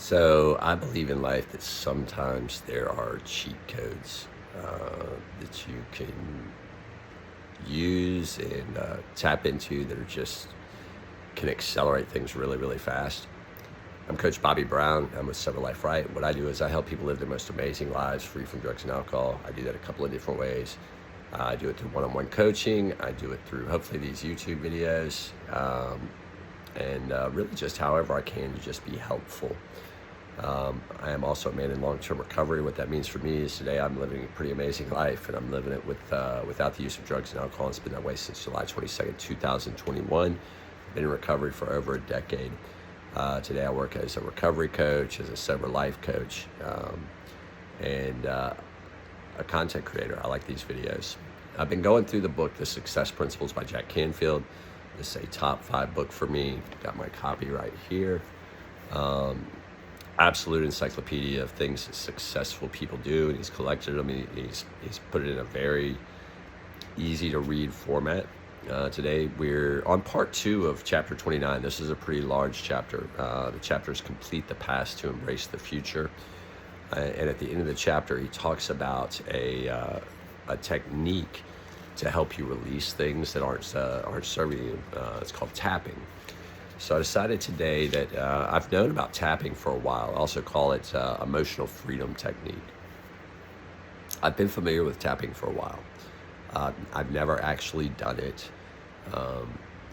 So I believe in life that sometimes there are cheat codes that you can use and tap into that are just can accelerate things really, really fast. I'm Coach Bobby Brown. I'm with Sober Life Right. What I do is I help people live their most amazing lives free from drugs and alcohol. I do that a couple of different ways. I do it through one-on-one coaching. I do it through hopefully these YouTube videos, and really just however I can to just be helpful. I am also a man in long-term recovery. What that means for me is today I'm living a pretty amazing life, and I'm living it without the use of drugs and alcohol. It's been that way since July 22nd, 2021. I've been in recovery for over a decade. Today I work as a recovery coach, as a sober life coach, and a content creator. I like these videos. I've been going through the book, The Success Principles by Jack Canfield. This is a top 5 book for me. Got my copy right here. Absolute encyclopedia of things that successful people do, and he's collected them. He's put it in a very easy to read format. Today we're on part 2 of chapter 29. This is a pretty large chapter. The chapter is Complete the Past to Embrace the Future. And at the end of the chapter, he talks about a technique to help you release things that aren't serving you. It's called tapping. So I decided today that I've known about tapping for a while. I also call it emotional freedom technique. I've been familiar with tapping for a while. I've never actually done it.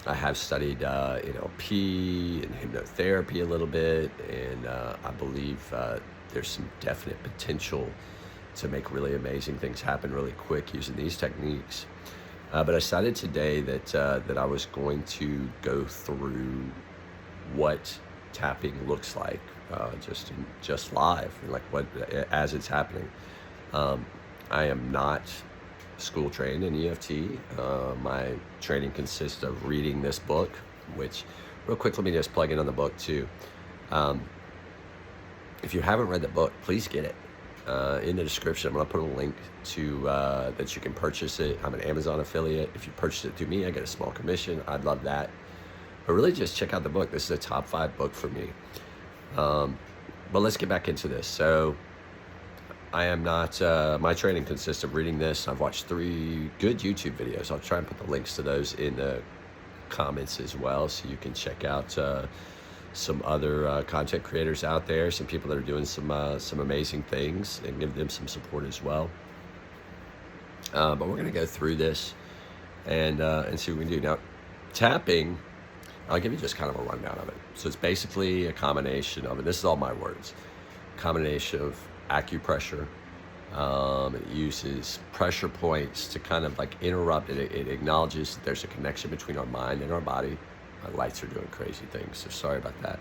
I have studied NLP and hypnotherapy a little bit, and I believe there's some definite potential to make really amazing things happen really quick using these techniques. But I decided today that I was going to go through what tapping looks like, just live, like what as it's happening. I am not school trained in EFT. My training consists of reading this book, which real quick, let me just plug in on the book too. If you haven't read the book, please get it. In the description, I'm going to put a link to that you can purchase it. I'm an Amazon affiliate. If you purchase it through me, I get a small commission. I'd love that. But really just check out the book. This is a top 5 book for me. But let's get back into this. So I am not, my training consists of reading this. I've watched 3 good YouTube videos. I'll try and put the links to those in the comments as well, so you can check out some other content creators out there, some people that are doing some amazing things, and give them some support as well. But we're going to go through this and see what we can do. Now, tapping, I'll give you just kind of a rundown of it. So it's basically a combination of, and this is all my words, combination of acupressure. It uses pressure points to kind of like interrupt. It acknowledges that there's a connection between our mind and our body. My lights are doing crazy things, so sorry about that.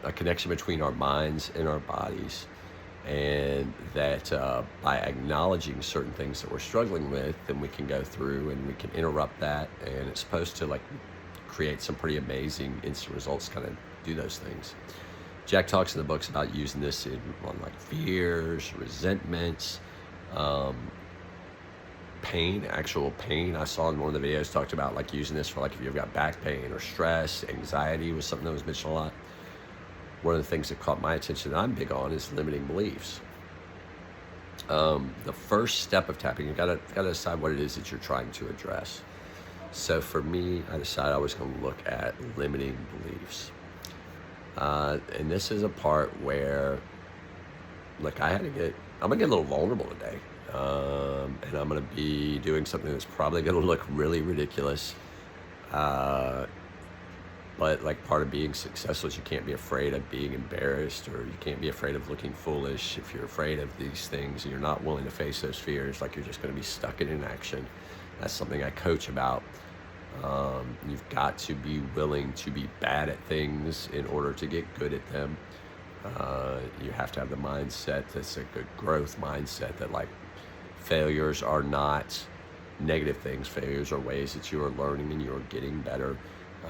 A connection between our minds and our bodies, and that by acknowledging certain things that we're struggling with, then we can go through and we can interrupt that, and it's supposed to like create some pretty amazing instant results, kind of do those things. Jack talks in the books about using this on like fears, resentments, pain, actual pain. I saw in one of the videos talked about like using this for like if you've got back pain or stress, anxiety was something that was mentioned a lot. One of the things that caught my attention that I'm big on is limiting beliefs. The first step of tapping, you gotta decide what it is that you're trying to address. So for me, I decided I was going to look at limiting beliefs. And this is a part where, like, I'm going to get a little vulnerable today. And I'm going to be doing something that's probably going to look really ridiculous. But like part of being successful is you can't be afraid of being embarrassed, or you can't be afraid of looking foolish. If you're afraid of these things and you're not willing to face those fears, like you're just going to be stuck in inaction. That's something I coach about. You've got to be willing to be bad at things in order to get good at them. You have to have the mindset that's a good growth mindset, that like failures are not negative things. Failures are ways that you are learning and you're getting better.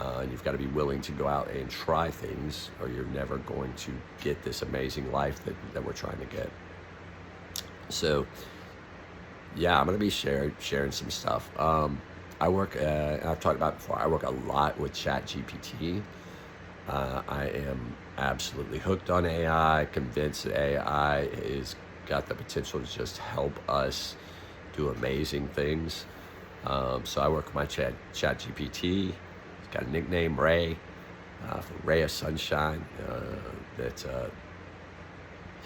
And you've got to be willing to go out and try things, or you're never going to get this amazing life that we're trying to get. So yeah, I'm going to be sharing some stuff. I've talked about it before, I work a lot with Chat GPT. I am absolutely hooked on AI, convinced that AI is got the potential to just help us do amazing things. So I work with my chat GPT. It's got a nickname, Ray, for Ray of Sunshine, that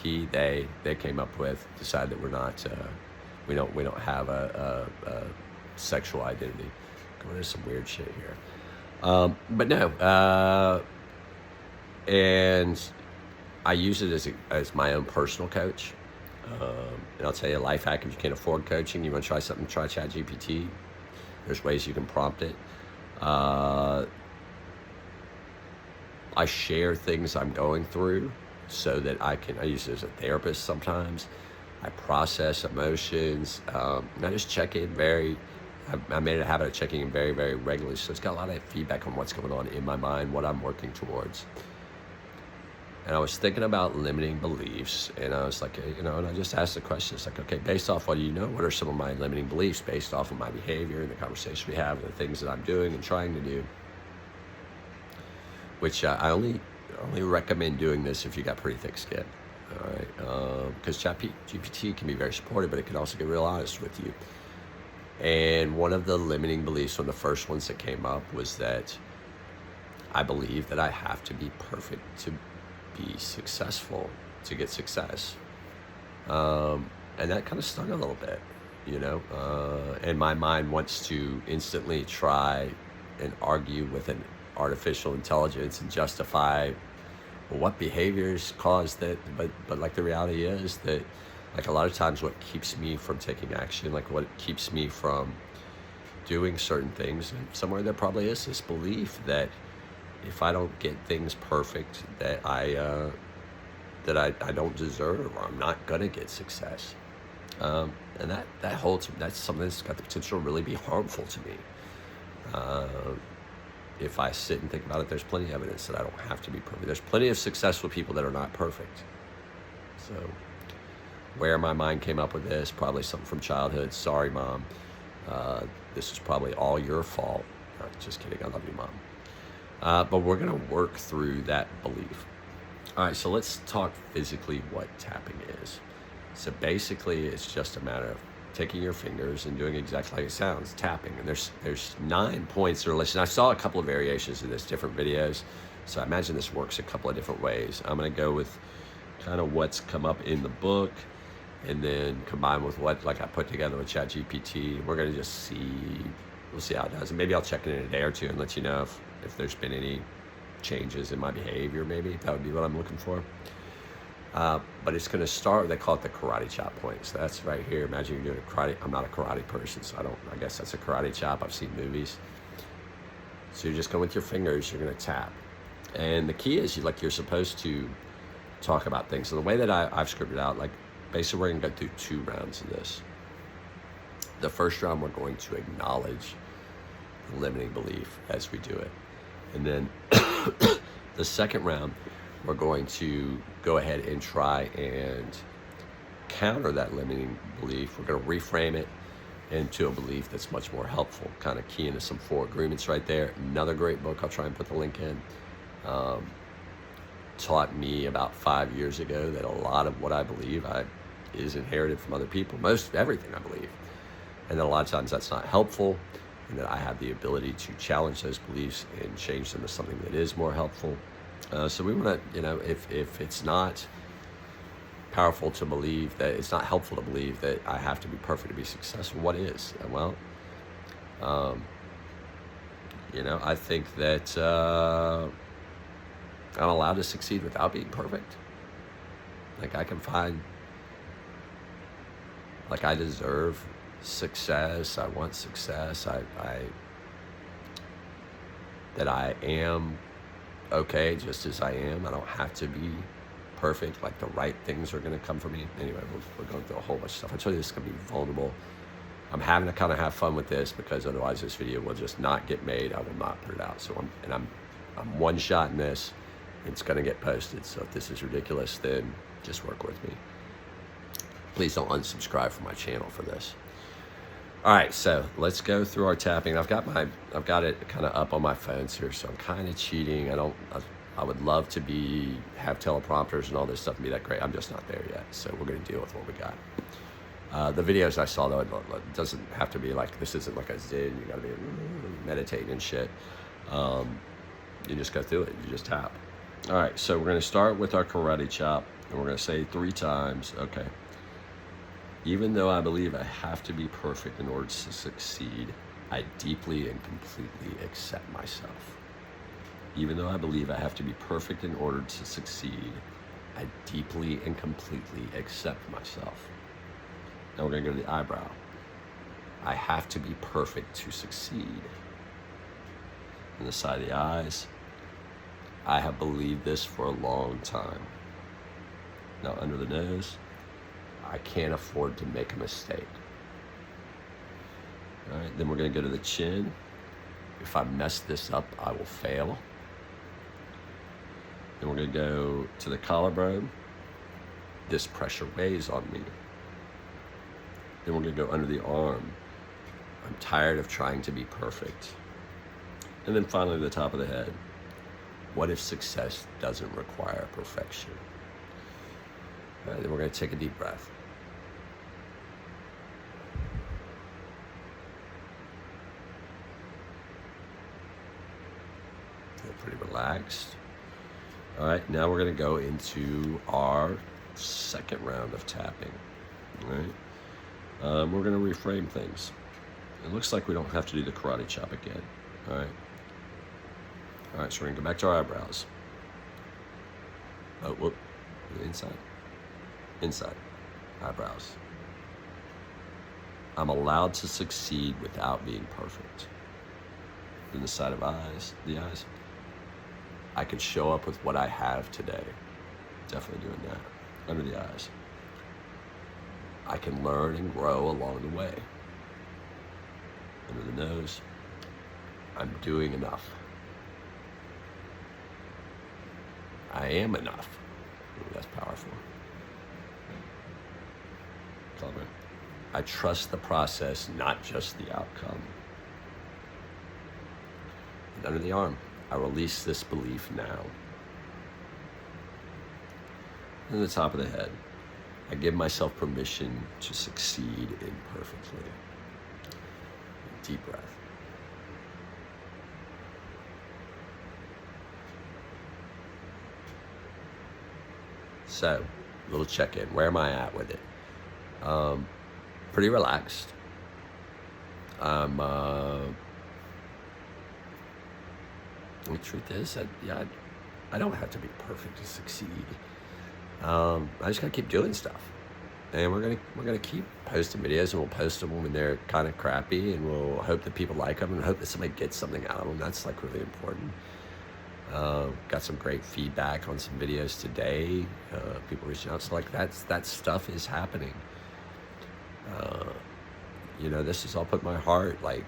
they came up with. Decided that we're not, we don't have a sexual identity. Going into some weird shit here. But no, and I use it as my own personal coach. And I'll tell you a life hack: if you can't afford coaching, you want to try something, try ChatGPT. There's ways you can prompt it. I share things I'm going through so that I use it as a therapist sometimes. I process emotions. I just check in I made it a habit of checking in very, very regularly. So it's got a lot of feedback on what's going on in my mind, what I'm working towards. And I was thinking about limiting beliefs, and I was like, and I just asked the question. It's like, okay, based off what do you know, what are some of my limiting beliefs based off of my behavior and the conversation we have and the things that I'm doing and trying to do? Which I only recommend doing this if you got pretty thick skin, all right? Because ChatGPT can be very supportive, but it can also get real honest with you. And one of the limiting beliefs, one of the first ones that came up, was that I believe that I have to be perfect to be successful, to get success. And that kind of stung a little bit, and my mind wants to instantly try and argue with an artificial intelligence and justify, well, what behaviors caused that, but like the reality is that, like, a lot of times what keeps me from taking action, like what keeps me from doing certain things, and somewhere there probably is this belief that if I don't get things perfect, that I don't deserve, or I'm not gonna get success. And that's something that's got the potential to really be harmful to me. If I sit and think about it, there's plenty of evidence that I don't have to be perfect. There's plenty of successful people that are not perfect. So where my mind came up with this, probably something from childhood. Sorry, Mom. This is probably all your fault. Just kidding. I love you, Mom. But we're going to work through that belief. All right, so let's talk physically what tapping is. So basically, it's just a matter of taking your fingers and doing exactly like it sounds, tapping. And there's 9 points that are listed. I saw a couple of variations of this, different videos. So I imagine this works a couple of different ways. I'm going to go with kind of what's come up in the book, and then combine with what I put together with ChatGPT. We're going to just see, we'll see how it does. And maybe I'll check it in a day or two and let you know if there's been any changes in my behavior. Maybe that would be what I'm looking for. But it's going to start, they call it the karate chop point. So that's right here. Imagine you're doing a karate. I'm not a karate person, so I guess that's a karate chop. I've seen movies. So you're just going with your fingers, you're going to tap. And the key is you're supposed to talk about things. So the way that I've scripted out, basically we're going to go through 2 rounds of this. The first round, we're going to acknowledge the limiting belief as we do it. And then the second round, we're going to go ahead and try and counter that limiting belief. We're going to reframe it into a belief that's much more helpful, kind of key into some 4 agreements right there. Another great book, I'll try and put the link in, taught me about 5 years ago that a lot of what I believe is inherited from other people, most everything I believe. And that a lot of times that's not helpful, and that I have the ability to challenge those beliefs and change them to something that is more helpful. So we want to, if it's not powerful to believe that, it's not helpful to believe that I have to be perfect to be successful, what is? Well, I think that I'm allowed to succeed without being perfect. I can find, I deserve success. I want success. That I am okay just as I am. I don't have to be perfect. The right things are going to come for me. Anyway, we're going through a whole bunch of stuff. I told you this is going to be vulnerable. I'm having to kind of have fun with this because otherwise this video will just not get made. I will not put it out. So I'm one-shotting this. It's going to get posted. So if this is ridiculous, then just work with me. Please don't unsubscribe from my channel for this. All right, so let's go through our tapping. I've got it kind of up on my phones here, so I'm kind of cheating. I would love to have teleprompters and all this stuff and be that great. I'm just not there yet. So we're going to deal with what we got. The videos I saw, though, it doesn't have to be like, this isn't like a Zen. You got to be meditating and shit. You just go through it. You just tap. All right, so we're going to start with our karate chop, and we're going to say 3 times, okay. Even though I believe I have to be perfect in order to succeed, I deeply and completely accept myself. Even though I believe I have to be perfect in order to succeed, I deeply and completely accept myself. Now we're going to go to the eyebrow. I have to be perfect to succeed. On the side of the eyes, I have believed this for a long time. Now under the nose, I can't afford to make a mistake. All right, then we're going to go to the chin. If I mess this up, I will fail. Then we're going to go to the collarbone. This pressure weighs on me. Then we're going to go under the arm. I'm tired of trying to be perfect. And then finally, the top of the head. What if success doesn't require perfection? All right, then we're going to take a deep breath. Feel pretty relaxed. All right, now we're going to go into our second round of tapping. All right, we're going to reframe things. It looks like we don't have to do the karate chop again. All right. All right, so we're going to go back to our eyebrows. Oh, whoop. Inside. Inside. Eyebrows. I'm allowed to succeed without being perfect. Then the side of the eyes. I can show up with what I have today. Definitely doing that. Under the eyes. I can learn and grow along the way. Under the nose. I'm doing enough. I am enough. Ooh, that's powerful. I trust the process, not just the outcome. And under the arm, I release this belief now. And the top of the head, I give myself permission to succeed imperfectly. Deep breath. So, little check-in. Where am I at with it? Pretty relaxed. The truth is, I don't have to be perfect to succeed. I just gotta keep doing stuff, and we're gonna keep posting videos, and we'll post them when they're kind of crappy, and we'll hope that people like them, and hope that somebody gets something out of them. That's like really important. Got some great feedback on some videos today. People reaching out, so like that stuff is happening. This is all put in my heart. Like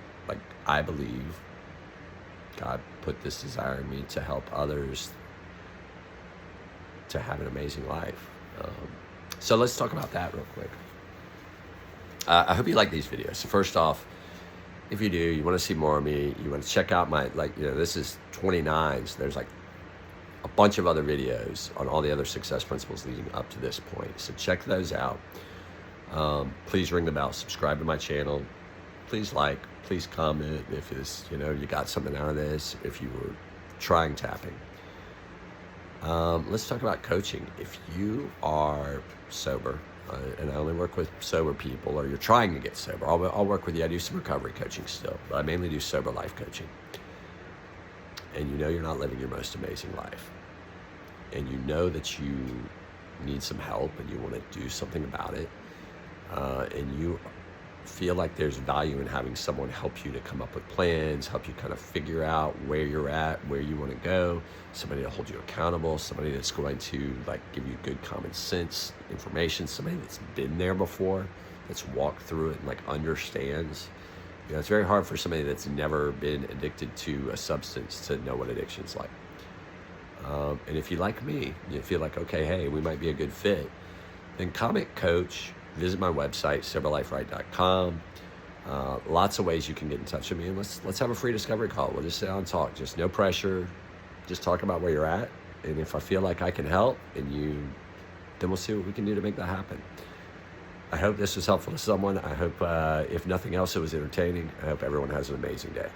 I believe God put this desire in me to help others to have an amazing life. So let's talk about that real quick. I hope you like these videos. So first off, if you do, you want to see more of me, you want to check out my, this is 29, so there's like a bunch of other videos on all the other success principles leading up to this point. So check those out. Please ring the bell, subscribe to my channel. Please like, please comment if it's, you got something out of this, if you were trying tapping. Let's talk about coaching. If you are sober, and I only work with sober people, or you're trying to get sober, I'll work with you. I do some recovery coaching still, but I mainly do sober life coaching. And you're not living your most amazing life. And you know that you need some help and you want to do something about it. And you feel like there's value in having someone help you to come up with plans, help you kind of figure out where you're at, where you want to go, somebody to hold you accountable, somebody that's going to give you good common sense information, somebody that's been there before, that's walked through it and understands. It's very hard for somebody that's never been addicted to a substance to know what addiction's like. And if you like me, you feel like, okay, hey, we might be a good fit, then comment coach. Visit my website, SoberLifeRight.com. Lots of ways you can get in touch with me, and let's have a free discovery call. We'll just sit down and talk. Just no pressure. Just talk about where you're at, And if I feel like I can help, then we'll see what we can do to make that happen. I hope this was helpful to someone. I hope, if nothing else, it was entertaining. I hope everyone has an amazing day.